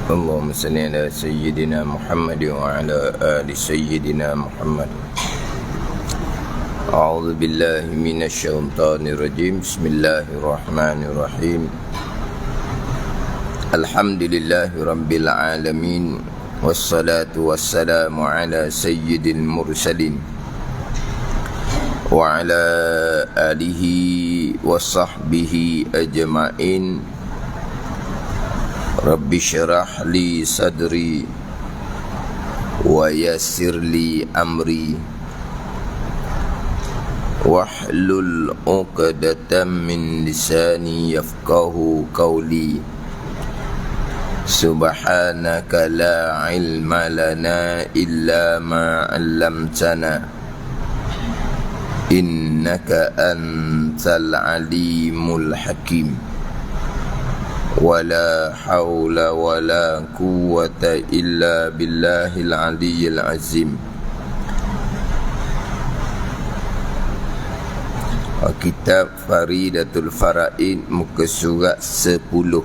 اللهم صل على سيدنا محمد وعلى آل سيدنا محمد. أعوذ بالله من الشيطان الرجيم. بسم الله الرحمن الرحيم. الحمد لله رب العالمين، والصلاة والسلام على سيد المرسلين وعلى آله وصحبه أجمعين. رب اشرح لي صدري ويسر لي أمري واحلل عقدة من لساني يفقه قولي. سبحانك لا علم لنا إلا ما علمتنا إنك أنت العليم الحكيم. ولا حول ولا قوة إلا بالله العلي العظيم. Kitab Faridatul Faraid, muka surat 10.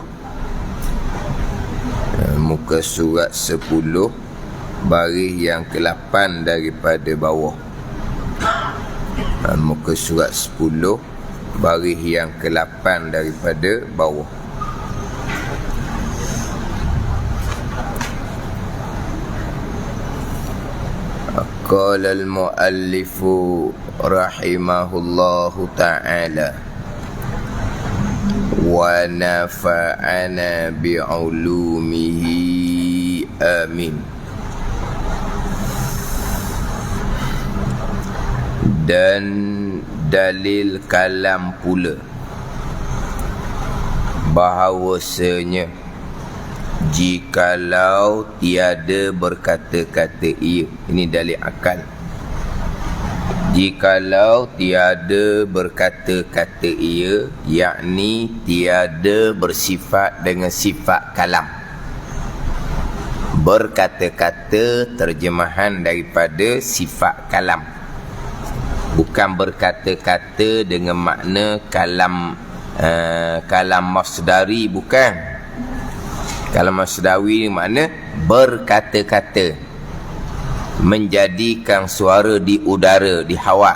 Muka surat 10, baris yang ke-8 daripada bawah. Muka surat 10, baris yang ke-8 daripada bawah. Qala al-muallif rahimahullahu ta'ala wa nafa'ana bi'ulumihi amin. Dan dalil kalam pula bahawasanya jikalau tiada berkata-kata ia, ini dalil akal. Jikalau tiada berkata-kata ia, yakni tiada bersifat dengan sifat kalam. Berkata-kata terjemahan daripada sifat kalam, bukan berkata-kata dengan makna kalam kalam masdari, bukan. Kalam masdari makna berkata-kata, menjadikan suara di udara, di hawa.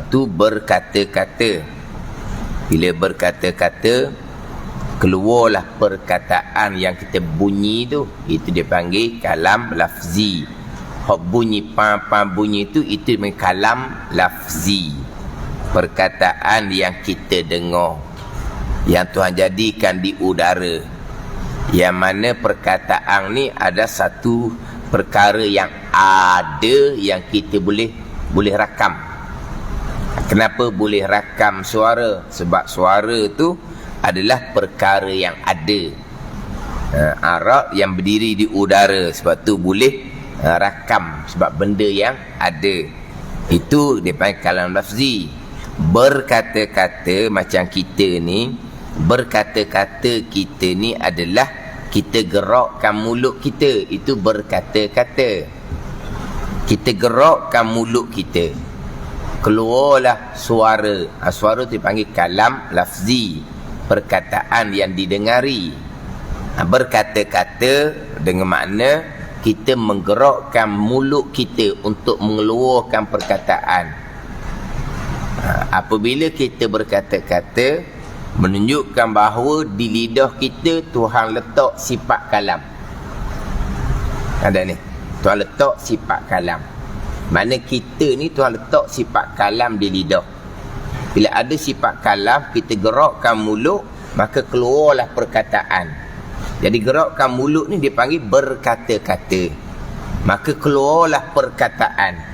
Itu berkata-kata. Bila berkata-kata, keluarlah perkataan yang kita bunyi tu, itu dia panggil kalam lafzi. Hak bunyi pa bunyi itu memang kalam lafzi. Perkataan yang kita dengar, yang Tuhan jadikan di udara, yang mana perkataan ni ada satu perkara yang ada, yang kita boleh rakam. Kenapa boleh rakam suara? Sebab suara tu adalah perkara yang ada. Arak yang berdiri di udara, sebab tu boleh rakam, sebab benda yang ada. Itu dia panggil kalam lafzi. Berkata-kata macam kita ni, berkata-kata kita ni adalah kita gerakkan mulut kita, itu berkata-kata. Kita gerakkan mulut kita, keluarlah suara. Suara tu dipanggil kalam lafzi, perkataan yang didengari. Berkata-kata dengan makna kita menggerakkan mulut kita untuk mengeluarkan perkataan. Apabila kita berkata-kata, menunjukkan bahawa di lidah kita Tuhan letak sifat kalam. Ada ni, Tuhan letak sifat kalam. Makna kita ni Tuhan letak sifat kalam di lidah. Bila ada sifat kalam, kita gerakkan mulut, maka keluarlah perkataan. Jadi gerakkan mulut ni dipanggil berkata-kata, maka keluarlah perkataan.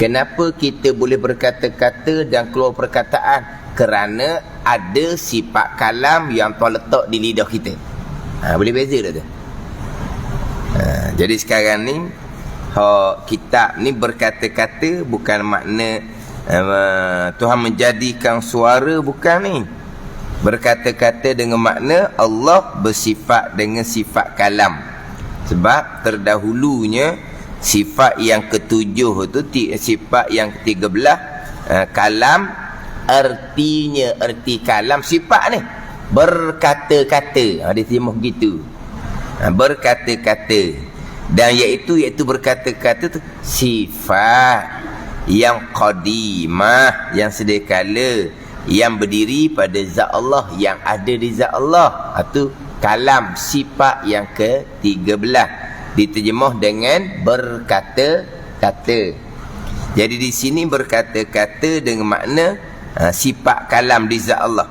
Kenapa kita boleh berkata-kata dan keluar perkataan? Kerana ada sifat kalam yang Tuhan letak di lidah kita. Boleh beza tak tu? Jadi sekarang ni kitab ni berkata-kata, bukan makna Tuhan menjadikan suara, bukan ni. Berkata-kata dengan makna Allah bersifat dengan sifat kalam. Sebab terdahulunya sifat yang ketujuh tu, sifat yang ke-13 kalam, artinya, arti kalam sifat ni berkata-kata. Dia terjemah begitu. berkata-kata, dan iaitu berkata-kata tu sifat yang qadimah, yang sedia kala, yang berdiri pada zat Allah, yang ada di zat Allah. Itu kalam, sifat yang ke-13, diterjemah dengan berkata-kata. Jadi di sini berkata-kata dengan makna sifat kalam di zat Allah.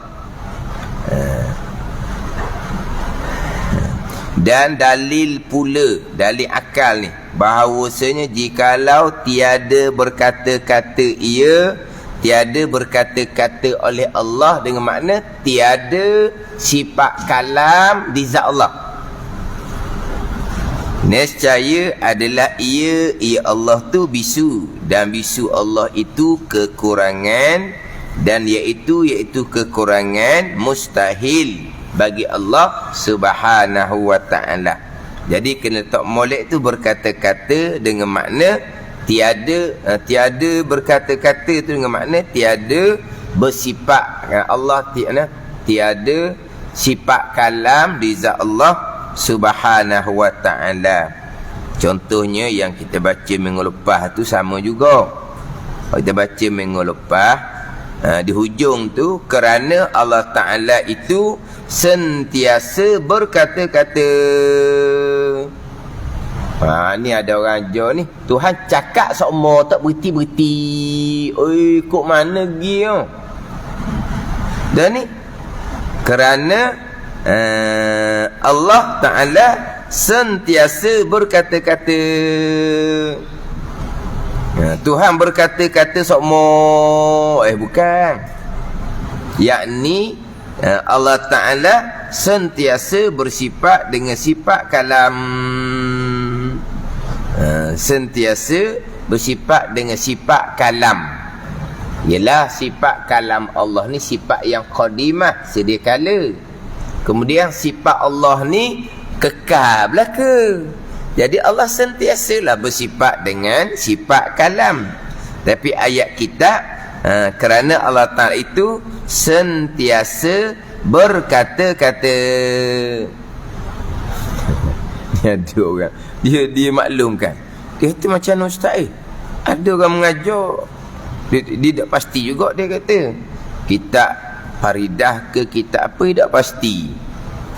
Dan dalil pula, dalil akal ni, bahawasanya jikalau tiada berkata-kata ia, tiada berkata-kata oleh Allah, dengan makna tiada sifat kalam di zat Allah, nescaya adalah ia Allah tu bisu, dan bisu Allah itu kekurangan, dan iaitu kekurangan mustahil bagi Allah Subhanahu wa ta'ala. Jadi kena letak molek tu berkata-kata dengan makna tiada berkata-kata tu dengan makna tiada bersifat Allah, tiada sifat kalam di zat Allah Subhanahu wa ta'ala. Contohnya yang kita baca minggu lepas tu sama juga. Kita baca minggu lepas, di hujung tu, kerana Allah Ta'ala itu sentiasa berkata-kata. Ni ada orang ajar ni, Tuhan cakap semua tak berhenti-berhenti. Oi, kok mana pergi oh? Dan ni kerana Allah Ta'ala sentiasa berkata-kata. Tuhan berkata-kata semua, bukan. Yakni Allah Ta'ala sentiasa bersifat dengan sifat kalam, sentiasa bersifat dengan sifat kalam. Ialah sifat kalam Allah ni sifat yang qadimah, sedia kala. Kemudian sifat Allah ni kekal belaka. Jadi Allah sentiasalah bersifat dengan sifat kalam. Tapi ayat kitab, kerana Allah Ta'ala itu sentiasa berkata-kata. Ada orang dia maklumkan, dia kata macam ustaz, ada orang mengajar dia tak pasti juga. Dia kata kitab Faridah ke kitab apa, dia tak pasti.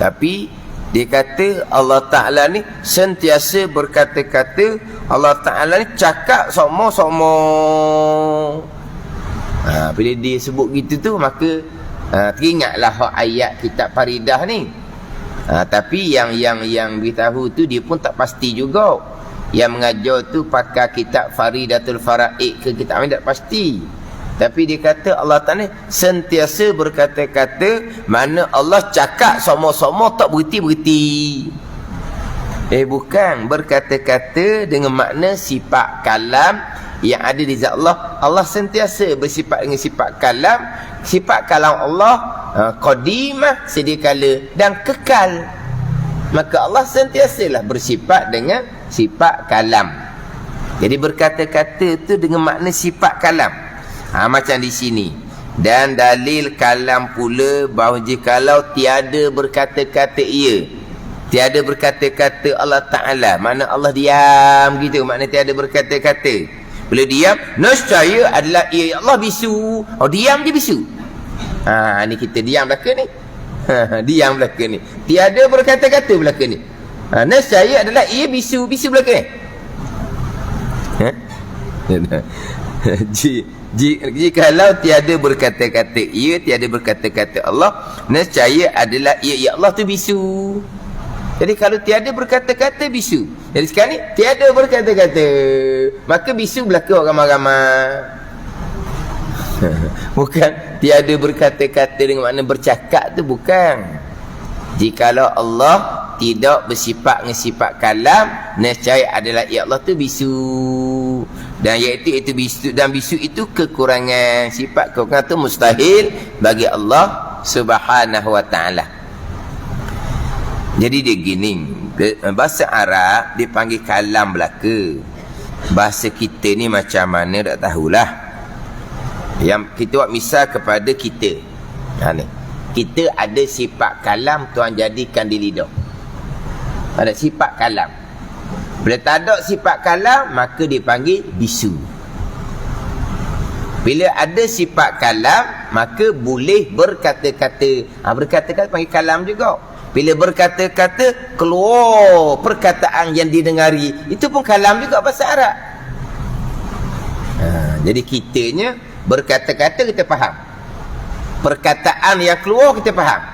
Tapi dia kata Allah Ta'ala ni sentiasa berkata-kata. Allah Ta'ala ni cakap sama-sama. Bila dia sebut gitu tu, maka teringatlah ayat kitab Faridah ni. Tapi yang beritahu tu dia pun tak pasti juga. Yang mengajar tu pakai kitab Faridatul Faraid ke kitab ni tak pasti. Tapi dia kata Allah Ta'ala sentiasa berkata-kata, mana Allah cakap sama-sama tak berhenti-berhenti. Bukan, berkata-kata dengan makna sifat kalam yang ada di zat Allah. Allah sentiasa bersifat dengan sifat kalam. Sifat kalam Allah qadimah, sedia kala, dan kekal. Maka Allah sentiasalah bersifat dengan sifat kalam. Jadi berkata-kata tu dengan makna sifat kalam. Macam di sini. Dan dalil kalam pula, bahawa jikalau tiada berkata-kata ia, tiada berkata-kata Allah Ta'ala, mana Allah diam gitu, makna tiada berkata-kata. Bila diam, nescaya adalah ia Allah bisu. Diam je bisu. Ni kita diam belaka ni. Diam belaka ni, tiada berkata-kata belaka ni. Nescaya adalah ia bisu. Bisu belaka ni. Jikalau tiada berkata-kata ia, tiada berkata-kata Allah, nescaya adalah ia Allah tu bisu. Jadi kalau tiada berkata-kata, bisu. Jadi sekarang ni tiada berkata-kata, maka bisu belaka ramai-ramai. Bukan tiada berkata-kata dengan makna bercakap tu, bukan. Jikalau Allah tidak bersifat dengan sifat kalam, nescaya adalah ia Allah tu bisu. Dan iaitu bisu, dan bisu itu kekurangan. Sifat kekurangan itu mustahil bagi Allah Subhanahu wa ta'ala. Jadi dia gini, bahasa Arab dipanggil kalam belaka. Bahasa kita ni macam mana tak tahulah. Yang kita buat misal kepada kita. Ni. Kita ada sifat kalam Tuhan jadikan di lidah. Ada sifat kalam. Bila tak ada sifat kalam, maka dipanggil bisu. Bila ada sifat kalam, maka boleh berkata-kata. Berkata-kata panggil kalam juga. Bila berkata-kata, keluar perkataan yang didengari, itu pun kalam juga bahasa Arab. Jadi kitanya berkata-kata kita faham. Perkataan yang keluar kita faham.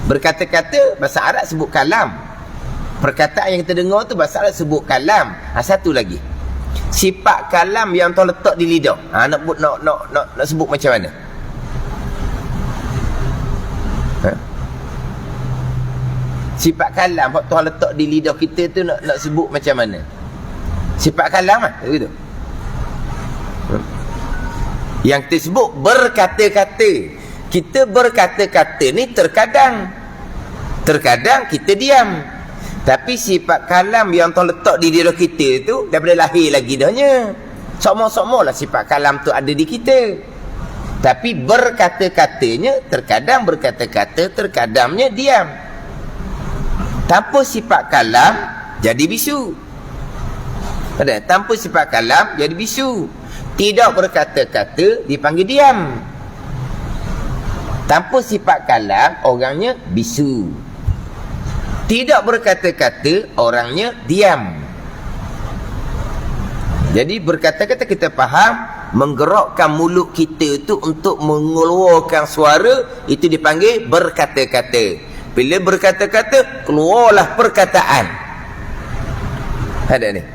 Berkata-kata bahasa Arab sebut kalam. Perkataan yang kita dengar tu bahasa Arab sebut kalam. Satu lagi, sifat kalam yang Tuhan letak di lidah. Nak sebut macam mana? Sifat kalam yang Tuhan letak di lidah kita tu nak sebut macam mana? Sifat kalam begitu. Yang kita sebut berkata-kata. Kita berkata-kata ni terkadang kita diam. Tapi sifat kalam yang Tuhan letak di diri kita tu daripada lahir lagi dahnya. Sama-sama lah sifat kalam tu ada di kita. Tapi berkata-katanya terkadang berkata-kata, terkadangnya diam. Tanpa sifat kalam jadi bisu. Tanpa sifat kalam jadi bisu. Tidak berkata-kata dipanggil diam. Tanpa sifat kalam orangnya bisu. Tidak berkata-kata orangnya diam. Jadi berkata-kata kita faham, menggerakkan mulut kita itu untuk mengeluarkan suara, itu dipanggil berkata-kata. Bila berkata-kata, keluarlah perkataan. Ada ni.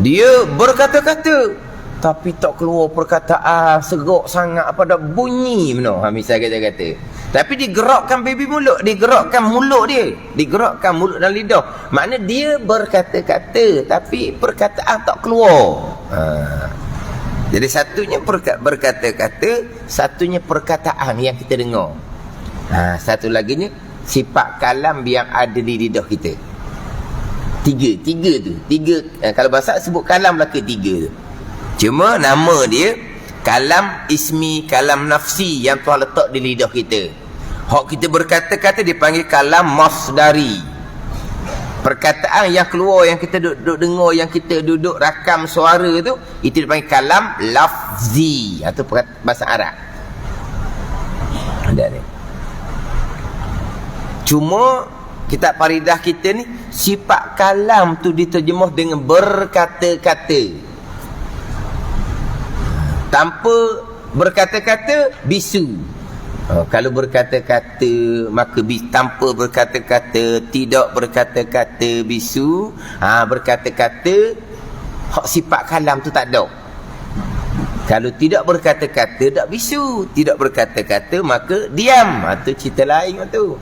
Dia berkata-kata tapi tak keluar perkataan, segak sangat pada bunyi mana. Misal kata-kata. Tapi digerakkan baby mulut, digerakkan mulut dia, digerakkan mulut dan lidah. Maknanya dia berkata-kata tapi perkataan tak keluar. Jadi satunya berkata-kata, satunya perkataan yang kita dengar. Satu laginya sifat kalam yang ada di lidah kita. Tiga tu. Kalau bahasa sebut kalam lah ke tiga tu. Cuma nama dia kalam ismi, kalam nafsi yang Tuhan letak di lidah kita. Hak kita berkata-kata dipanggil kalam masdari. Perkataan yang keluar, yang kita duduk dengar, yang kita duduk rakam suara tu, itu dipanggil kalam lafzi. Itu bahasa Arab. Ada ni. Cuma kitab Faridah kita ni, sifat kalam tu diterjemah dengan berkata-kata. Tanpa berkata-kata bisu. Kalau berkata-kata maka tanpa berkata-kata, tidak berkata-kata bisu. Berkata-kata hak sifat kalam tu tak ada. Kalau tidak berkata-kata tak bisu, tidak berkata-kata maka diam. Tu cerita lain tu.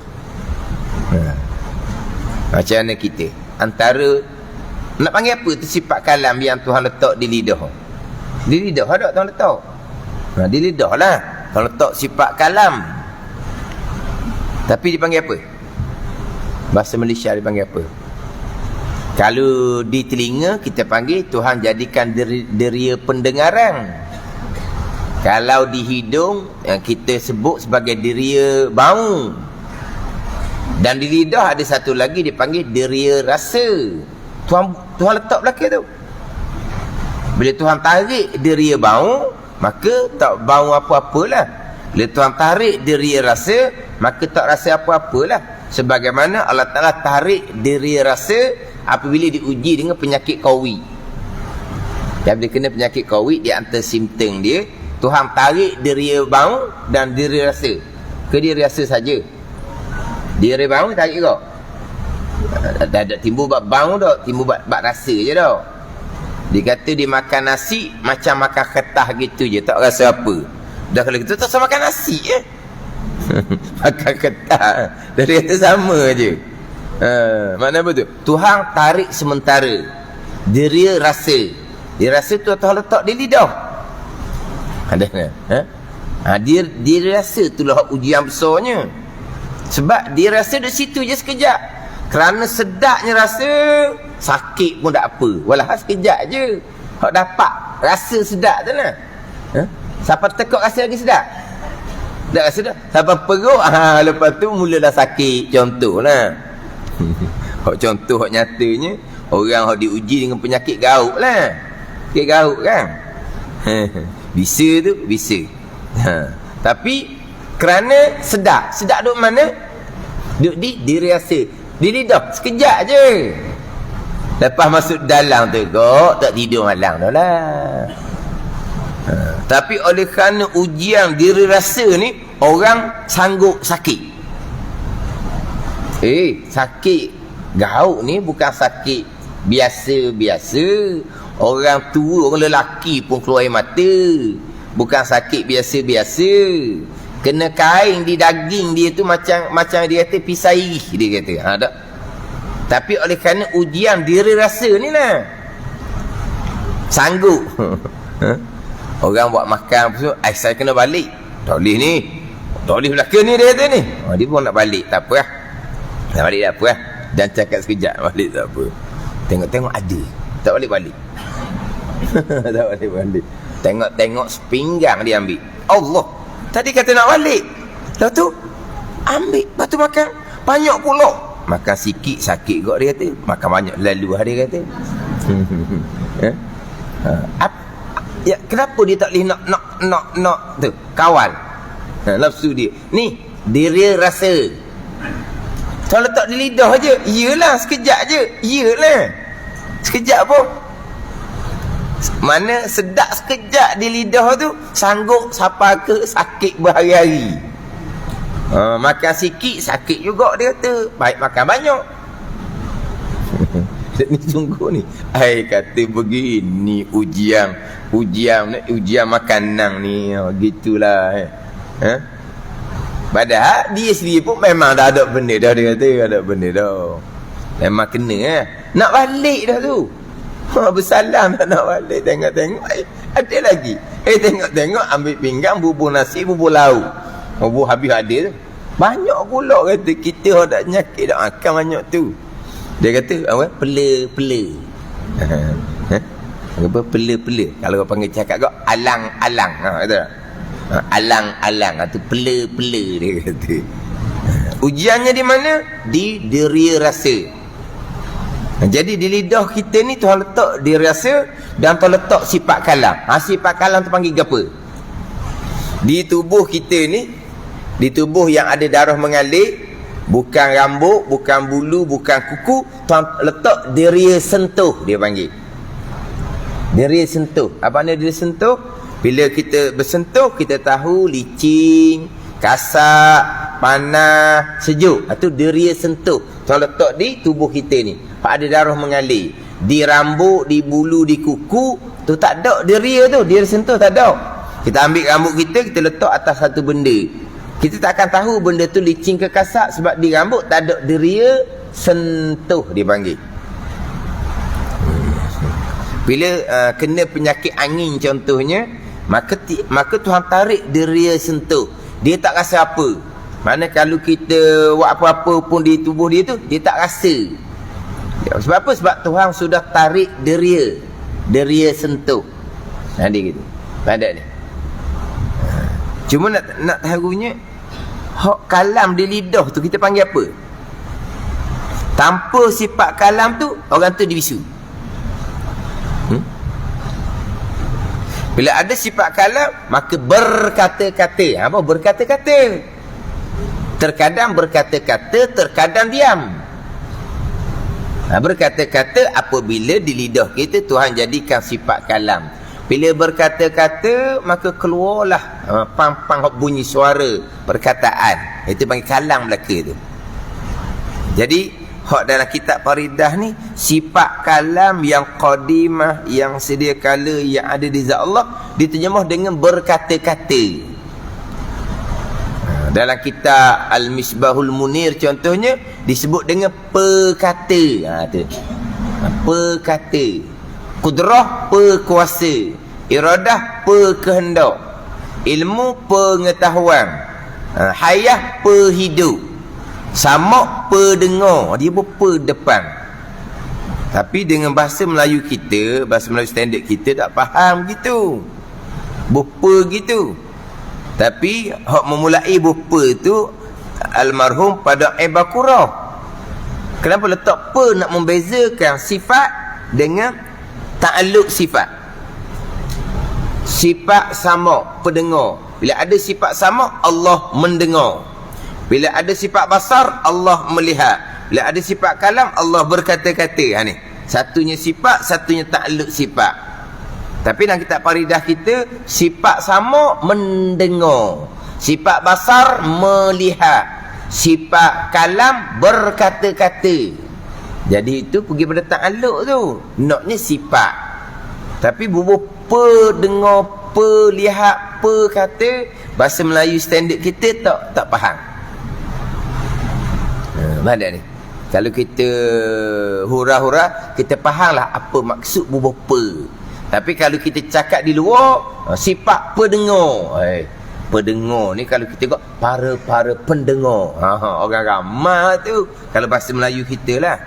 Macam mana kita antara nak panggil apa tu sifat kalam yang Tuhan letak di lidah? Di lidah ada Tuhan letak. Di lidah lah Tuhan letak sifat kalam. Tapi dipanggil apa? Bahasa Malaysia dipanggil apa? Kalau di telinga kita panggil Tuhan jadikan deria pendengaran. Kalau di hidung yang kita sebut sebagai deria bau. Dan di lidah ada satu lagi dipanggil deria rasa. Tuhan letak belakang tu. Bila Tuhan tarik deria bau, maka tak bau apa-apalah. Bila Tuhan tarik deria rasa, maka tak rasa apa-apalah. Sebagaimana Allah Ta'ala tarik deria rasa apabila diuji dengan penyakit COVID. Dan bila kena penyakit COVID, di antara simptom dia, Tuhan tarik deria bau dan deria rasa. Ke deria rasa saja? Deria bau tarik juga? Tak timbul bab bau dah, timbul bab rasa je dah. Dia kata dia makan nasi macam makan ketah gitu je, tak rasa apa. Dah kalau gitu tak sama makan nasi makan ketah. Dia kata sama je. Makna apa tu? Tuhan tarik sementara. Dia rasa. Dia rasa tu Tuhan letak di lidah. Ada dia rasa itulah ujian besarnya. Sebab dia rasa di situ je sekejap. Kerana sedapnya rasa, sakit pun tak apa. Walau sekejap je. Hak dapat rasa sedap tu lah. Siapa tekuk rasa lagi sedap? Tak rasa dah. Siapa perut, lepas tu mulalah sakit. Contoh lah. Hak contoh hak nyatanya, orang hak diuji dengan penyakit gauk lah. Penyakit gauk kan. Bisa tu, bisa. Tapi kerana sedap duk mana? Duk di diri rasa. Di lidah sekejap je. Lepas masuk dalam tu kok tak tidur malam dah lah. Tapi oleh kerana ujian diri rasa ni, orang sanggup sakit. Sakit gauk ni bukan sakit biasa-biasa. Orang tua, orang lelaki pun keluar air mata. Bukan sakit biasa-biasa. Kena kain di daging dia tu macam dia kata pisai irih, dia kata. Tak? Tapi oleh kerana ujian diri rasa ni lah, sanggup. Orang buat makan saya kena balik. Tak boleh ni. Tak boleh belakang ni, dia kata ni. Dia pun nak balik. Tak apa lah. Nak balik tak apa lah. Dan cakap sekejap balik tak apa. Tengok-tengok ada. Tak balik-balik. Tak balik-balik. Tengok-tengok sepinggang dia ambil. Allah, tadi kata nak balik. Lepas tu ambil. Lepas tu makan banyak pula. Makan sikit sakit kot dia kata. Makan banyak lalu dia kata. Ya, kenapa dia tak boleh nak tu kawal nafsu dia ni? Diri rasa. Kalau letak di lidah je, iyalah sekejap je, iyalah sekejap pun. Mana sedap sekejap di lidah tu, sanggup siapa ke sakit berhari-hari. Makan sikit sakit juga dia kata. Baik makan banyak. Ni sungguh ni. Kata begini ujian makanan ni. Gitulah. Padahal dia sendiri pun memang dah ada benda dah, dia kata ada benda dah. Memang kena nak balik dah tu. Bersalam nak balik. Tengok-tengok ada lagi. Tengok-tengok ambil pinggang, bubur nasi, bubur lauk. Bubur habis ada tu. Banyak pula kata kita tak nyakit dah makan banyak tu. Dia kata apa? Pela-pela. Apa pela-pela? Kalau orang panggil cakap kau alang-alang. Kata tak? Alang-alang atau pela-pela dia kata. Ujiannya di mana? Di diri rasa. Jadi di lidah kita ni Tuhan letak diri rasa dan Tuhan letak sifat kalam. Sifat kalam tu panggil apa? Di tubuh kita ni, di tubuh yang ada darah mengalir, bukan rambut, bukan bulu, bukan kuku, Tuhan letak diri sentuh, dia panggil. Diri sentuh. Apa makna diri sentuh? Bila kita bersentuh, kita tahu licin, kasar, panas, sejuk. Itu diri sentuh. Tuhan letak di tubuh kita ni. Ada darah mengalir. Di rambut, di bulu, di kuku, tu tak ada diri tu. Diri sentuh tak ada. Kita ambil rambut kita letak atas satu benda. Kita tak akan tahu benda tu licin ke kasar sebab di rambut tak ada deria sentuh, dia panggil. Bila kena penyakit angin contohnya, maka Tuhan tarik deria sentuh. Dia tak rasa apa. Mana kalau kita buat apa-apa pun di tubuh dia tu, dia tak rasa. Sebab apa? Sebab Tuhan sudah tarik deria sentuh. Dia gitu. Padat ni. Cuma nak tahunya, hak kalam di lidah tu kita panggil apa? Tanpa sifat kalam tu, orang tu dibisu. Bila ada sifat kalam, maka berkata-kata. Apa berkata-kata? Terkadang berkata-kata, terkadang diam. Berkata-kata apabila di lidah kita Tuhan jadikan sifat kalam. Bila berkata-kata, maka keluarlah pang-pang bunyi suara perkataan. Itu panggil kalam belaka tu. Jadi hak dalam kitab Faridah ni, sifat kalam yang qadimah, yang sedia kala, yang ada di zat Allah, diterjemah dengan berkata-kata. Dalam kitab Al-Misbahul Munir contohnya disebut dengan perkata. Perkata. Kudrah, perkuasa. Iradah, perkehendak. Ilmu, pengetahuan. Hayah, perhidup. Samak, perdengar. Dia berdepan. Tapi dengan bahasa Melayu kita, bahasa Melayu standard kita tak faham gitu. Berpa gitu. Tapi hak memulai berpa tu almarhum pada Ibakurah. Kenapa letak per nak membezakan sifat dengan ta'alluq sifat? Sifat sama, pendengar. Bila ada sifat sama, Allah mendengar. Bila ada sifat basar, Allah melihat. Bila ada sifat kalam, Allah berkata-kata. Ha ni. Satunya sifat, satunya ta'alluq sifat. Tapi dalam kitab Faridah kita, sifat sama mendengar. Sifat basar melihat. Sifat kalam berkata-kata. Jadi itu pergi pada ta'alluq tu. Naknya sifat. Tapi bubuh dengar, lihat, kata, bahasa Melayu standard kita tak faham. Mana ni? Kalau kita hura-hura, kita fahamlah apa maksud bubuh Tapi kalau kita cakap di luar, sifat pendengar. Pendengar ni kalau kita tengok para pendengar. Orang ramai tu kalau bahasa Melayu kita lah.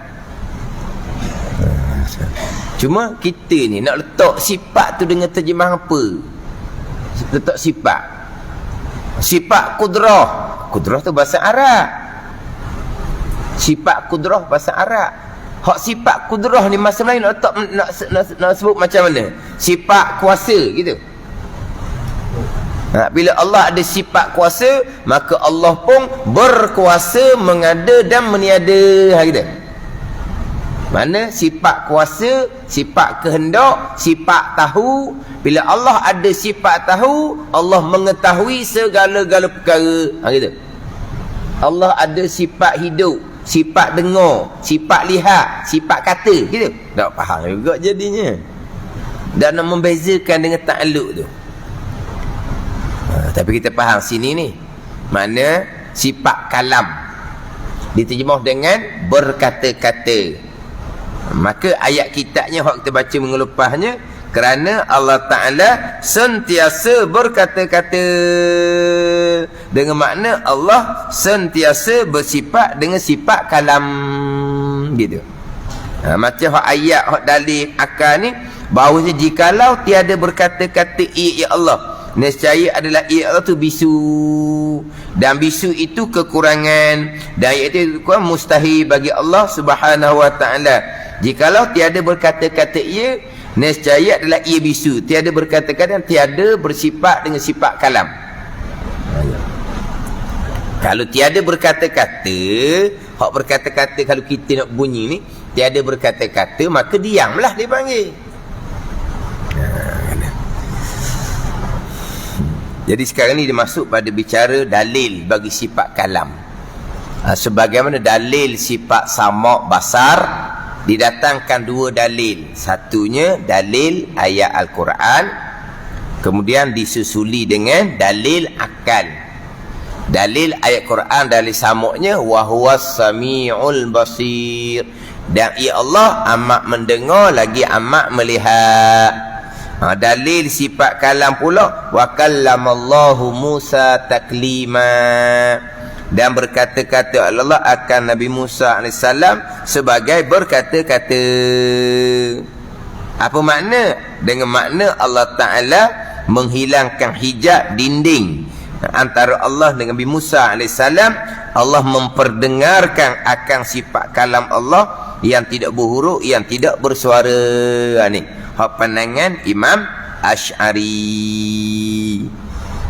Cuma kita ni nak letak sifat tu dengan terjemahan apa? Letak sifat. Sifat kudrah. Kudrah tu bahasa Arab. Sifat kudrah bahasa Arab. Hak sifat kudrah ni masa Melayu nak letak nak sebut macam mana? Sifat kuasa gitu. Bila Allah ada sifat kuasa, maka Allah pun berkuasa mengada dan meniada. Gitu. Mana sifat kuasa, sifat kehendak, sifat tahu. Bila Allah ada sifat tahu, Allah mengetahui segala-gala perkara. Gitu. Allah ada sifat hidup, sifat dengar, sifat lihat, sifat kata. Gitu. Tak faham juga jadinya. Dan nak membezakan dengan ta'alluq tu. Tapi kita faham sini ni. Mana sifat kalam diterjemah dengan berkata-kata. Maka ayat kitabnya hak kita baca mengelupasnya, kerana Allah Ta'ala sentiasa berkata-kata, dengan makna Allah sentiasa bersifat dengan sifat kalam gitu. Macam hak ayat hak dalil akal ni, bahawanya jikalau tiada berkata-kata ya Allah, nescaya adalah ia Allah tu bisu, dan bisu itu kekurangan, dan iaitu kekurangan mustahil bagi Allah Subhanahu wa taala. Jikalau tiada berkata-kata ia, nescaya adalah ia bisu, tiada berkata-kata dan tiada bersifat dengan sifat kalam. Kalau tiada berkata-kata, hak berkata-kata kalau kita nak bunyi ni tiada berkata-kata, maka diamlah dia panggil. Jadi sekarang ni dia masuk pada bicara dalil bagi sifat kalam. Sebagaimana dalil sifat sama basar, didatangkan dua dalil. Satunya dalil ayat Al-Quran, kemudian disusuli dengan dalil akal. Dalil ayat Quran, dalil samuknya, wa huwas sami'ul basir, dan ia Allah amat mendengar lagi amat melihat. Dalil sifat kalam pula, wa kallamallahu Musa taklima, dan berkata-kata Allah akan Nabi Musa AS sebagai berkata-kata. Apa makna? Dengan makna Allah Ta'ala menghilangkan hijab dinding antara Allah dengan Nabi Musa AS. Allah memperdengarkan akan sifat kalam Allah yang tidak berhuruf, yang tidak bersuara. Ni hak pandangan Imam Asy'ari.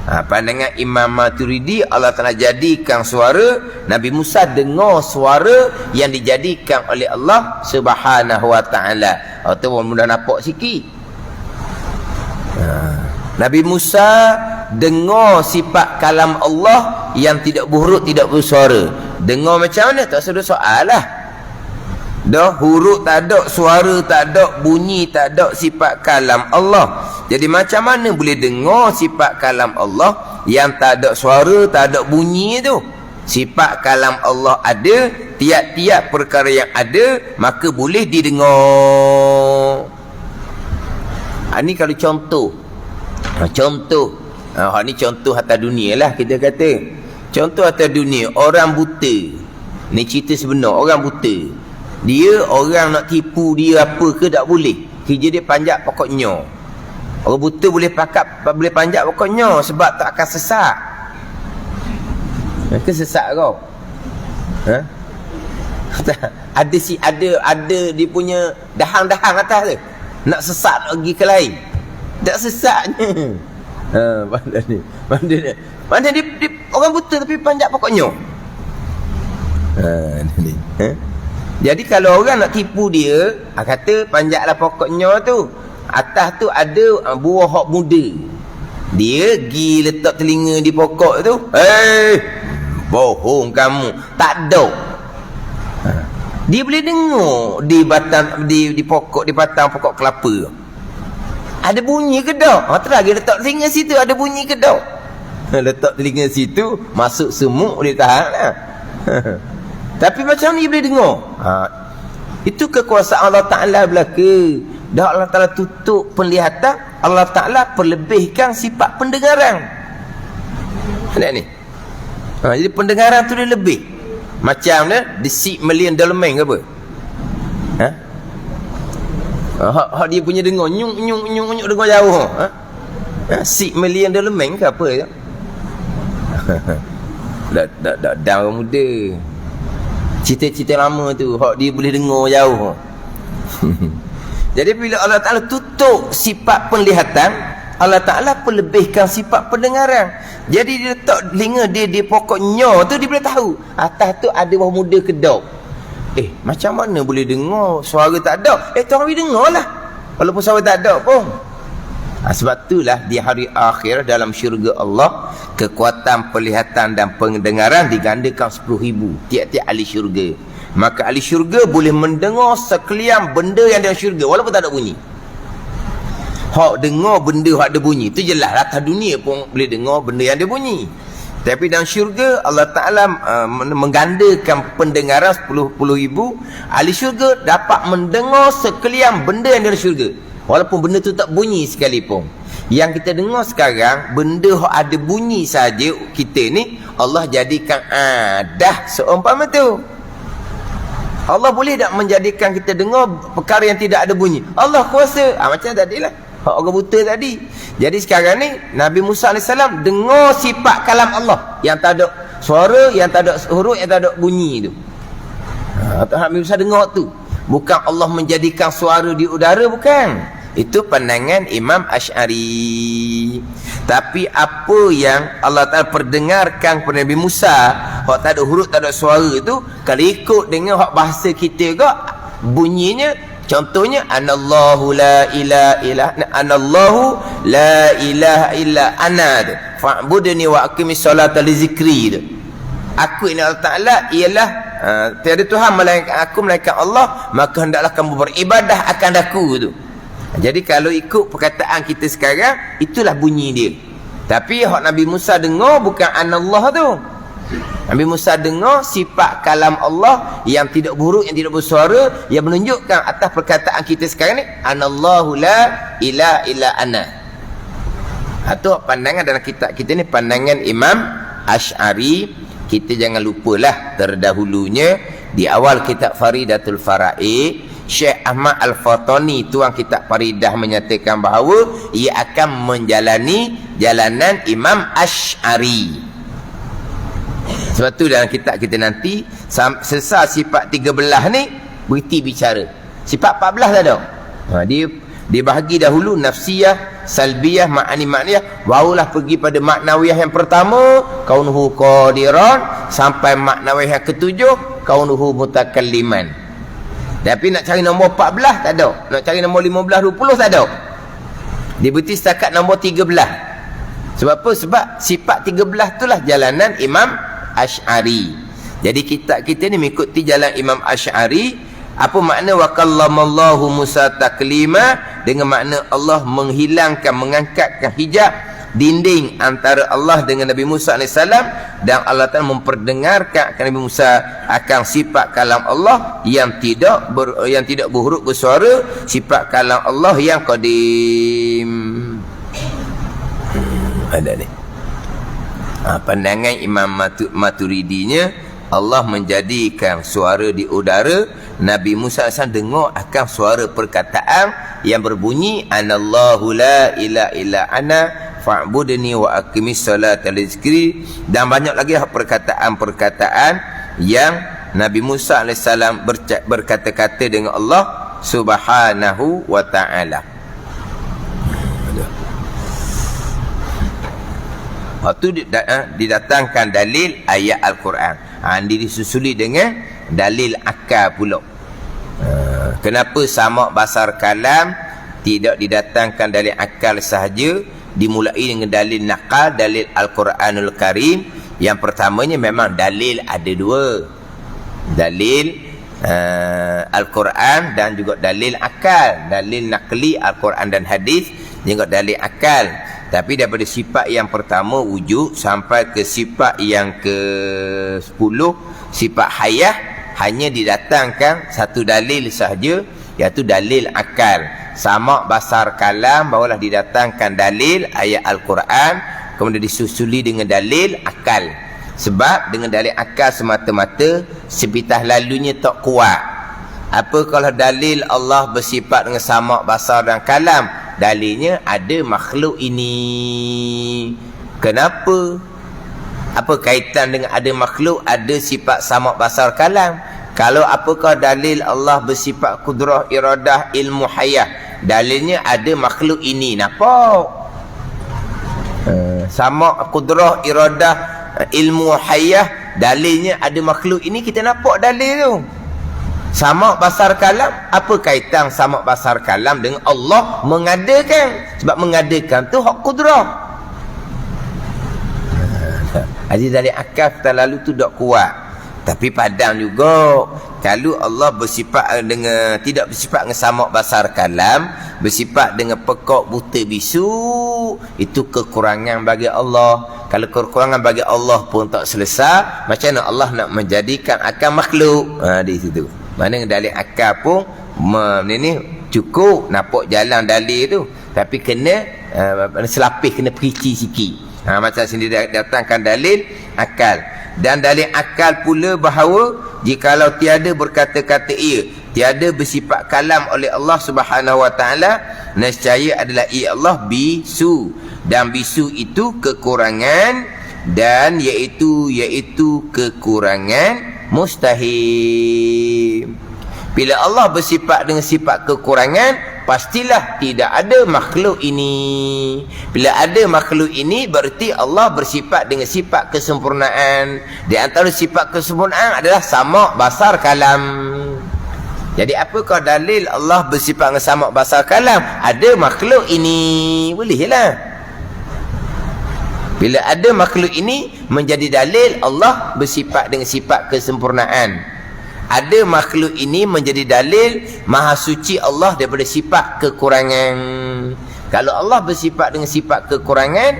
Pandangan Imam Maturidi, Allah Ta'ala jadikan suara, Nabi Musa dengar suara yang dijadikan oleh Allah Subhanahu wa Ta'ala. Itu pun mudah nampak sikit. Nabi Musa dengar sifat kalam Allah yang tidak berhuruf, tidak bersuara. Dengar macam mana? Tak ada soal lah. Dah huruf tak ada, suara tak ada, bunyi tak ada, sifat kalam Allah. Jadi macam mana boleh dengar sifat kalam Allah yang tak ada suara, tak ada bunyi tu? Sifat kalam Allah ada, tiap-tiap perkara yang ada, maka boleh didengar. Ini kalau contoh. Ini contoh atas dunia lah kita kata. Contoh atas dunia, orang buta. Ni cerita sebenar, orang buta. Dia orang nak tipu dia apa ke tak boleh. Kerja dia panjat pokoknya. Orang buta boleh panjat pokoknya sebab tak akan sesak. Ke sesak kau? ada dia punya dahang-dahang atas tu. Nak sesat pergi ke lain. Tak sesatnya. Mana dia orang buta tapi panjat pokoknya. Jadi kalau orang nak tipu dia, kata panjatlah pokoknya tu. Atas tu ada buah hok muda. Dia pergi letak telinga di pokok tu. Bohong kamu. Tak ada. Dia boleh dengar di batang di pokok, di batang pokok kelapa. Ada bunyi ke tak? Terlagi letak telinga situ ada bunyi ke tak? Letak telinga situ, masuk semut dia tahan lah. Tapi macam ni boleh dengar. Itu kekuasaan Allah Ta'ala belaka. Dah Allah Ta'ala tutup penglihatan, Allah Ta'ala perlebihkan sifat pendengaran. Lihat ni. Jadi pendengaran tu dia lebih. Macam dia, the 6 million dolmen ke apa? Hak dia punya dengar nyung dengar jauh. 6 million dolmen ke apa ya? Dah orang muda. Cerita-cerita lama tu, hak dia boleh dengar jauh. Jadi bila Allah Ta'ala tutup sifat penglihatan, Allah Ta'ala perlebihkan sifat pendengaran. Jadi dia letak telinga dia di pokoknya tu, dia boleh tahu atas tu ada buah muda ke tak. Macam mana boleh dengar suara tak ada? Tuan boleh dengar lah walaupun suara tak ada pun. Sebab itulah di hari akhir dalam syurga Allah, kekuatan penglihatan dan pendengaran digandakan 10,000 tiap-tiap ahli syurga. Maka ahli syurga boleh mendengar sekalian benda yang dalam syurga walaupun tak ada bunyi. Hak dengar benda hak ada bunyi tu jelas atas dunia pun boleh dengar benda yang ada bunyi. Tapi dalam syurga Allah Ta'ala menggandakan pendengaran 10,000. Ahli syurga dapat mendengar sekalian benda yang dalam syurga walaupun benda tu tak bunyi sekalipun. Yang kita dengar sekarang benda hak ada bunyi saja, kita ni Allah jadikan dah seumpama tu. Allah boleh tak menjadikan kita dengar perkara yang tidak ada bunyi? Allah kuasa. Macam tadilah hak orang buta tadi. Jadi sekarang ni Nabi Musa AS dengar sifat kalam Allah yang tak ada suara, yang tak ada huruf, yang tak ada bunyi tu. Nabi Musa dengar tu. Bukan Allah menjadikan suara di udara, bukan. Itu pandangan Imam Asy'ari. Tapi apa yang Allah Ta'ala perdengarkan kepada Nabi Musa, hak tak ada huruf, tak ada suara tu, kalau ikut dengan hak bahasa kita ke, bunyinya contohnya anallahu la ilaha illa ana, fa'budni wa aqimis salata li zikri. Aku ini Allah Ta'ala ialah tiada Tuhan melainkan aku, melainkan Allah, maka hendaklah kamu beribadah akan aku tu. Jadi kalau ikut perkataan kita sekarang, itulah bunyi dia. Tapi hak Nabi Musa dengar bukan anallah tu. Nabi Musa dengar sifat kalam Allah yang tidak buruk, yang tidak bersuara, yang menunjukkan atas perkataan kita sekarang ni anallahu la ilaha illa ana. Itu pandangan dalam kitab kita ni, pandangan Imam Asy'ari. Kita jangan lupalah terdahulunya di awal kitab Faridatul Faraid, Syekh Ahmad Al-Fatani tuan kitab Faridah menyatakan bahawa ia akan menjalani jalanan Imam Asy'ari. Sebab tu dalam kitab kita nanti sesar sifat 13 ni berhenti bicara. Sifat 14 tak ada. Dia bahagi dahulu nafsiyah, salbiyah, ma'ani-ma'niyah, barulah pergi pada maknawiyah yang pertama, kaunuhu qadiran, sampai maknawiyah yang ketujuh, kaunuhu mutakalliman. Tapi nak cari nombor 14 tak ada. Nak cari nombor 15, 20 tak ada. Dia berhenti setakat nombor 13. Sebab apa? Sebab sifat 13 itulah jalanan Imam Asy'ari. Jadi kita ni mengikuti jalan Imam Asy'ari. Apa makna wa kallamallahu Musa taklima? Dengan makna Allah menghilangkan, mengangkatkan hijab, dinding antara Allah dengan Nabi Musa AS, dan Allah Ta'ala memperdengarkan Nabi Musa akan sifat kalam Allah yang tidak berhuruf bersuara, sifat kalam Allah yang qadim. Ada ni. Pandangan Imam Maturidinya, Allah menjadikan suara di udara. Nabi Musa AS dengar akan suara perkataan yang berbunyi anallahu la ilaha illa ana fa'budni wa aqimis salata li zikri, dan banyak lagi perkataan-perkataan yang Nabi Musa AS berkata-kata dengan Allah Subhanahu wa ta'ala. Waktu didatangkan dalil ayat Al-Quran. Disusuli dengan dalil akal pula. Kenapa samak basar kalam tidak didatangkan dalil akal sahaja, dimulai dengan dalil naqal, dalil Al-Quranul Karim. Yang pertamanya memang dalil ada dua, dalil Al-Quran dan juga dalil akal. Dalil naqli Al-Quran dan hadis, juga dalil akal. Tapi daripada sifat yang pertama wujud sampai ke sifat yang ke-10, sifat hayah, hanya didatangkan satu dalil sahaja, iaitu dalil akal. Samak basar kalam barulah didatangkan dalil ayat Al-Quran, kemudian disusuli dengan dalil akal. Sebab dengan dalil akal semata-mata sepitah lalunya tak kuat. Apa kalau dalil Allah bersifat dengan samak basar dan kalam? Dalilnya ada makhluk ini. Kenapa? Apa kaitan dengan ada makhluk, ada sifat samak basar kalam? Kalau apakah dalil Allah bersifat kudrah, iradah, ilmu, hayah? Dalilnya ada makhluk ini. Nampak? Samak, kudrah, iradah, ilmu, hayah, dalilnya ada makhluk ini. Kita nampak dalil tu. Samak basar kalam, apa kaitan samak basar kalam dengan Allah mengadakan? Sebab mengadakan tu hak kudrah. Aziz dari akal terlalu tu tak kuat. Tapi padam juga. Kalau Allah bersifat dengan, tidak bersifat dengan samak basar kalam, bersifat dengan pekak buta bisu, itu kekurangan bagi Allah. Kalau kekurangan bagi Allah pun tak selesai, macam mana Allah nak menjadikan akal makhluk? Di situ. Mana dalil akal pun ni cukup nampak jalan dalil tu, tapi kena selapis, kena perici sikit. Macam sini datangkan dalil akal. Dan dalil akal pula bahawa jikalau tiada berkata-kata ia, tiada bersifat kalam oleh Allah Subhanahu wa ta'ala, nescaya adalah ia Allah bisu. Dan bisu itu kekurangan, dan iaitu kekurangan mustahil. Bila Allah bersifat dengan sifat kekurangan, pastilah tidak ada makhluk ini. Bila ada makhluk ini, berarti Allah bersifat dengan sifat kesempurnaan. Di antara sifat kesempurnaan adalah samak basar kalam. Jadi apakah dalil Allah bersifat dengan samak basar kalam? Ada makhluk ini. Bolehlah. Bila ada makhluk ini, menjadi dalil Allah bersifat dengan sifat kesempurnaan. Ada makhluk ini menjadi dalil maha suci Allah daripada sifat kekurangan. Kalau Allah bersifat dengan sifat kekurangan,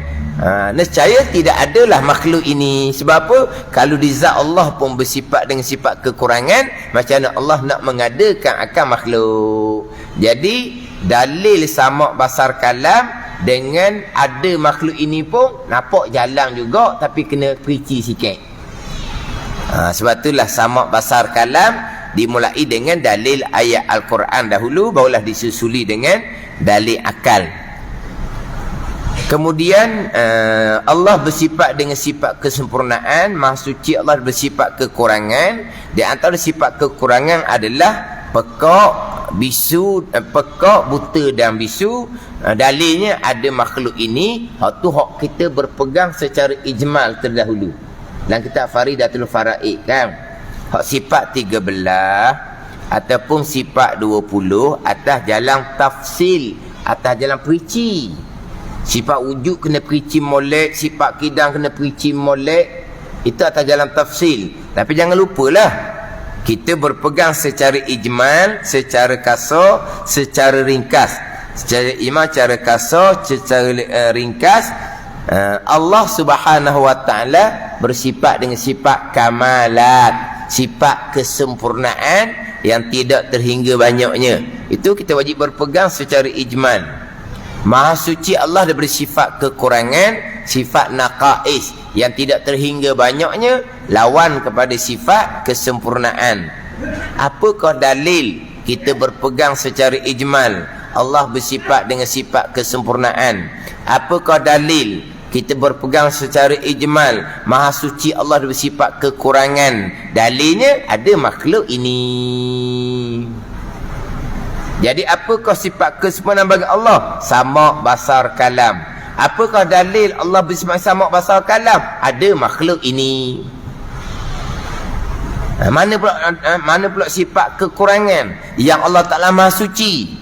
nescaya tidak adalah makhluk ini. Sebab apa? Kalau di zat Allah pun bersifat dengan sifat kekurangan, macam mana Allah nak mengadakan akan makhluk? Jadi dalil samak basar kalam dengan ada makhluk ini pun nampak jalan juga, tapi kena perici sikit. Sebab itulah samak basar kalam dimulai dengan dalil ayat Al-Quran dahulu, barulah disusuli dengan dalil akal. Kemudian Allah bersifat dengan sifat kesempurnaan, maha suci Allah bersifat kekurangan. Di antara sifat kekurangan adalah pekak, bisu, pekak, buta dan bisu. Dalilnya ada makhluk ini. Hak tu hak kita berpegang secara ijmal terdahulu dalam kitab Faridatul Faraid kan. Hak sifat 13 ataupun sifat 20 atas jalan tafsil, atas jalan perici. Sifat wujud kena perici molek, sifat kidang kena perici molek. Itu atas jalan tafsil. Tapi jangan lupalah, kita berpegang secara ijmal, secara kasar, secara ringkas. Secara ijmal, secara kasar, secara ringkas, Allah Subhanahu wa ta'ala bersifat dengan sifat kamalat, sifat kesempurnaan yang tidak terhingga banyaknya. Itu kita wajib berpegang secara ijmal. Maha suci Allah daripada sifat kekurangan, sifat naqais yang tidak terhingga banyaknya, lawan kepada sifat kesempurnaan. Apakah dalil kita berpegang secara ijmal Allah bersifat dengan sifat kesempurnaan? Apakah dalil kita berpegang secara ijmal maha suci Allah bersifat kekurangan. Dalilnya ada makhluk ini. Jadi apakah sifat kesempurnaan bagi Allah? Sama' basar kalam. Apakah dalil Allah bersifat sama' basar kalam? Ada makhluk ini. Mana pula sifat kekurangan yang Allah Ta'ala maha suci?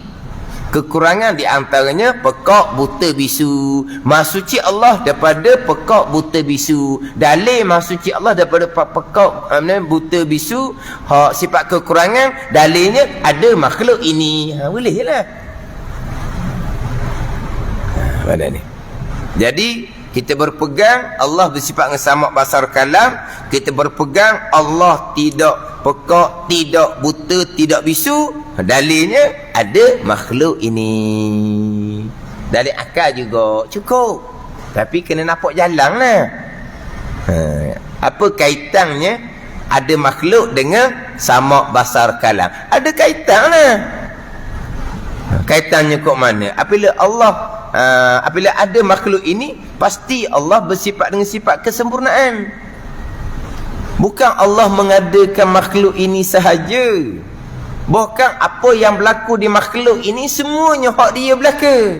Kekurangan di antaranya pekak buta bisu. Maha suci Allah daripada pekak buta bisu. Dalil maha suci Allah daripada pekak buta bisu, sifat kekurangan, dalilnya ada makhluk ini. Boleh lah. Mana ni? Jadi kita berpegang Allah bersifat dengan sama' basar kalam. Kita berpegang Allah tidak pekak, tidak buta, tidak bisu. Dalilnya ada makhluk ini. Dalil akal juga cukup. Tapi kena nampak jalan lah. Apa kaitannya ada makhluk dengan sama' basar kalam? Ada kaitan lah. Kaitannya kok mana? Apabila ada makhluk ini, pasti Allah bersifat dengan sifat kesempurnaan. Bukan Allah mengadakan makhluk ini sahaja. Bahkan apa yang berlaku di makhluk ini semuanya hak dia belaka.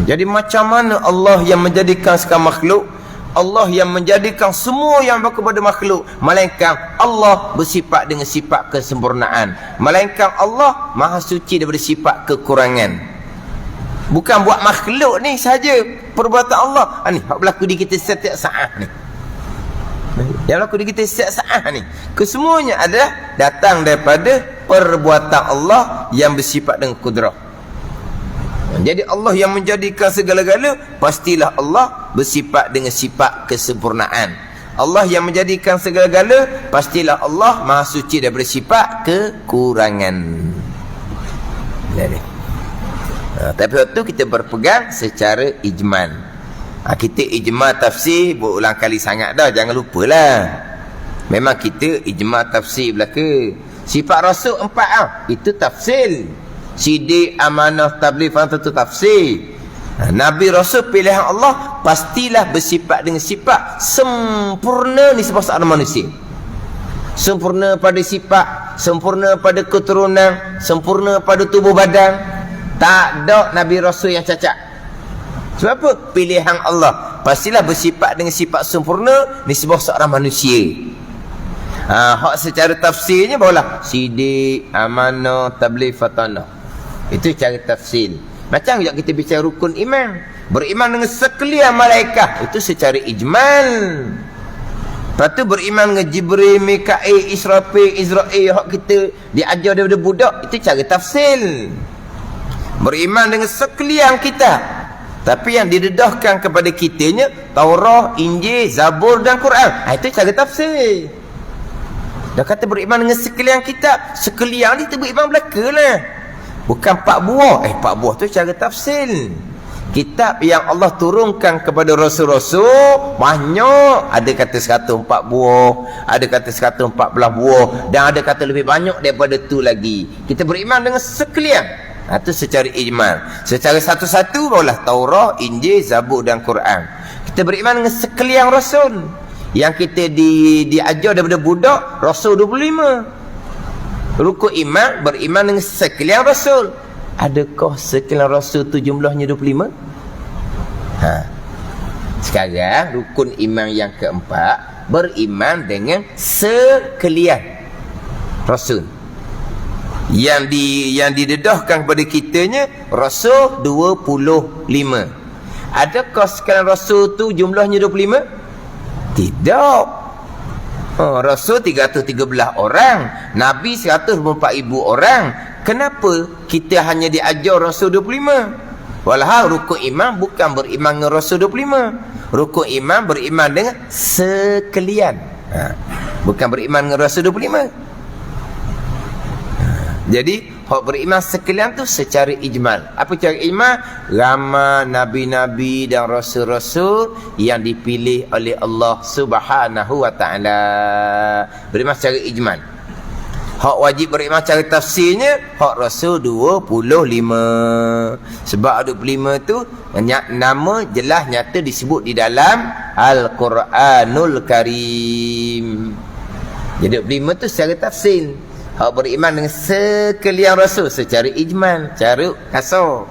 Jadi macam mana Allah yang menjadikan sekarang makhluk, Allah yang menjadikan semua yang berlaku pada makhluk, melainkan Allah bersifat dengan sifat kesempurnaan, melainkan Allah maha suci daripada sifat kekurangan. Bukan buat makhluk ni sahaja perbuatan Allah. Ni hak berlaku di kita setiap saat ni. Yang berlaku di kita setiap saat ni, kesemuanya adalah datang daripada perbuatan Allah yang bersifat dengan kudrah. Jadi Allah yang menjadikan segala-gala, pastilah Allah bersifat dengan sifat kesempurnaan. Allah yang menjadikan segala-gala, pastilah Allah maha suci daripada sifat kekurangan. Jadi tapi waktu kita berpegang secara ijmal. Kita ijma' tafsir berulang kali sangat dah, jangan lupalah. Memang kita ijma' tafsir belaka. Sifat Rasul 4 itu tafsir. Sidik, amanah, tabligh, itu tafsir. Nabi Rasul pilihan Allah pastilah bersifat dengan sifat sempurna ni sebab seorang manusia. Sempurna pada sifat, sempurna pada keturunan, sempurna pada tubuh badan. Tak ada Nabi Rasul yang cacat. Sebab apa? Pilihan Allah pastilah bersifat dengan sifat sempurna nisbah seorang manusia. Hak secara tafsirnya barulah sidik, amanah, tabligh, fatanah. Itu cara tafsir. Macam juga kita bicara rukun iman, beriman dengan sekalian malaikat, itu secara ijmal. Lepas tu beriman dengan Jibril, Mikail, Israfil, Israel, hak kita diajar daripada budak, itu cara tafsir. Beriman dengan sekalian kita, tapi yang didedahkan kepada kitanya Taurat, Injil, Zabur dan Quran. Itu cara tafsir. Dah kata beriman dengan sekalian kitab, sekalian ni tu beriman belaka lah. Bukan 4 buah. 4 buah tu cara tafsir. Kitab yang Allah turunkan kepada Rasul-Rasul banyak. Ada kata 104 buah, ada kata 114 buah, dan ada kata lebih banyak daripada tu lagi. Kita beriman dengan sekalian. Itu secara ijmal. Secara satu-satu barulah Taurat, Injil, Zabur dan Quran. Kita beriman dengan sekalian Rasul yang kita diajar daripada budak, Rasul 25. Rukun iman, beriman dengan sekalian Rasul. Adakah sekalian Rasul tu jumlahnya 25? Sekarang rukun iman yang keempat, beriman dengan sekalian Rasul yang didedahkan kepada kitanya Rasul 25. Adakah sekalian Rasul tu jumlahnya 25? Tidak. Rasul 313 orang, Nabi 124,000 orang. Kenapa kita hanya diajar Rasul 25? Walhal rukun iman bukan beriman dengan Rasul 25. Rukun iman beriman dengan sekalian. Bukan beriman dengan Rasul 25. Jadi hak beriman sekalian tu secara ijmal. Apa cara ijmal? Ramai nabi-nabi dan rasul-rasul yang dipilih oleh Allah Subhanahu wa taala. Beriman secara ijmal. Hak wajib beriman cara tafsirnya hak Rasul 25. Sebab 25 tu nama jelas nyata disebut di dalam Al-Quranul Karim. Jadi 25 tu secara tafsir. Hak beriman dengan sekalian Rasul secara ijmal, cara kasar.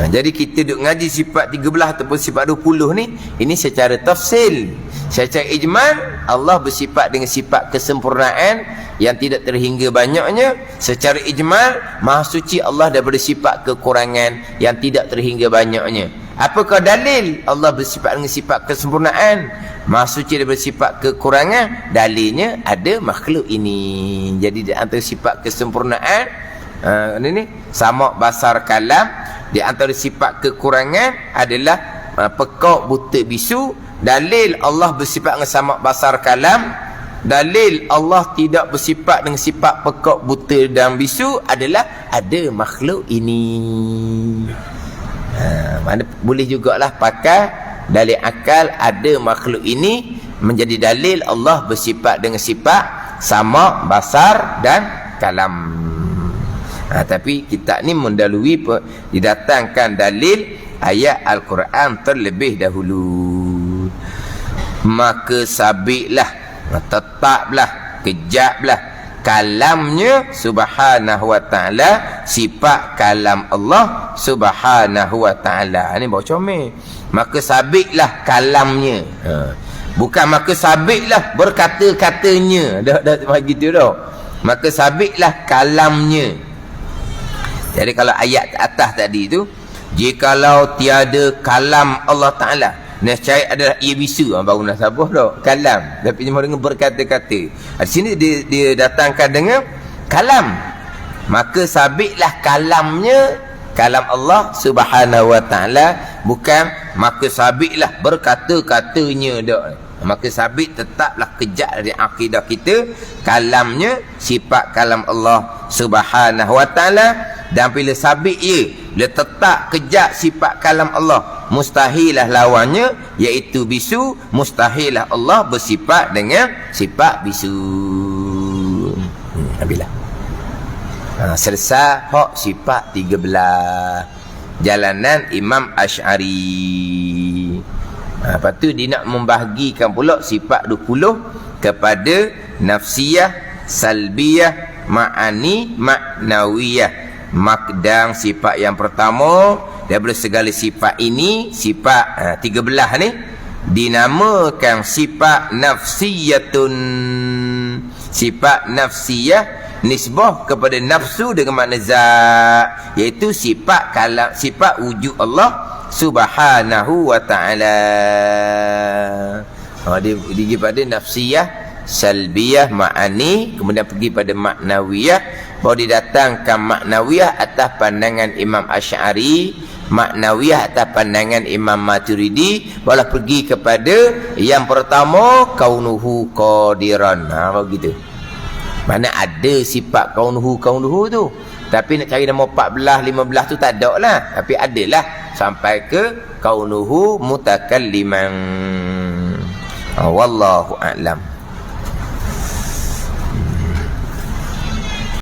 Jadi kita duk ngaji sifat 13 ataupun sifat 20 ni, ini secara tafsil. Secara ijmal, Allah bersifat dengan sifat kesempurnaan yang tidak terhingga banyaknya. Secara ijmal, Maha Suci Allah daripada sifat kekurangan yang tidak terhingga banyaknya. Apakah dalil Allah bersifat dengan sifat kesempurnaan, Maha Suci daripada sifat kekurangan? Dalilnya ada makhluk ini. Jadi di antara sifat kesempurnaan ini sama basar kalam. Di antara sifat kekurangan adalah pekak, buta, bisu. Dalil Allah bersifat dengan sama basar kalam. Dalil Allah tidak bersifat dengan sifat pekak, buta dan bisu adalah ada makhluk ini. Mana boleh jugalah pakai dalil akal ada makhluk ini menjadi dalil Allah bersifat dengan sifat sama basar dan kalam. Tapi kita ni mendalui didatangkan dalil ayat Al-Quran terlebih dahulu. Maka sabitlah, tetaplah, kejaplah kalamnya subhanahu wa ta'ala, sifat kalam Allah subhanahu wa ta'ala. Ni bawa comel. Maka sabitlah kalamnya. Bukan maka sabitlah berkata-katanya. Dah bagi tu dah. Maka sabitlah kalamnya. Jadi kalau ayat atas tadi tu, jikalau tiada kalam Allah Ta'ala, nescaya adalah ia bisu. Baru nak sabar dah kalam, tapi cuma dengan berkata-kata. Di sini dia datangkan dengan kalam. Maka sabitlah kalamnya, kalam Allah Subhanahu wa Ta'ala. Bukan maka sabitlah berkata-katanya dah. Maka sabit tetaplah kejak dari akidah kita kalamnya, sifat kalam Allah Subhanahu wa Ta'ala. Dan bila sabit dia tetap kejak sifat kalam Allah, mustahilah lawannya iaitu bisu. Mustahilah Allah bersifat dengan sifat bisu. Nabilah. Selesai hak sifat 13 jalanan Imam Asy'ari. Lepas tu dia nak membahagikan pula sifat 20 kepada nafsiyah, salbiyah, ma'ani, ma'nawiyah. Makdang sifat yang pertama daripada segala sifat ini, sifat 13 ni dinamakan sifat nafsiyatun. Sifat nafsiyah nisbah kepada nafsu dengan makna zat, iaitu sifat kalam, sifat wujud Allah Subhanahu wa Ta'ala. Dia pergi pada nafsiyah, salbiyah, ma'ani, kemudian pergi pada maknawiyah. Bahawa didatangkan maknawiyah atas pandangan Imam Asy'ari, maknawiyah atas pandangan Imam Maturidi. Bahawa pergi kepada yang pertama, kaunuhu qadiran. Begitu. Mana ada sifat kaunuhu tu, tapi nak cari nombor 14, 15 tu tak ada lah. Tapi adalah sampai ke kaunuhu mutakalliman. Wallahu a'lam.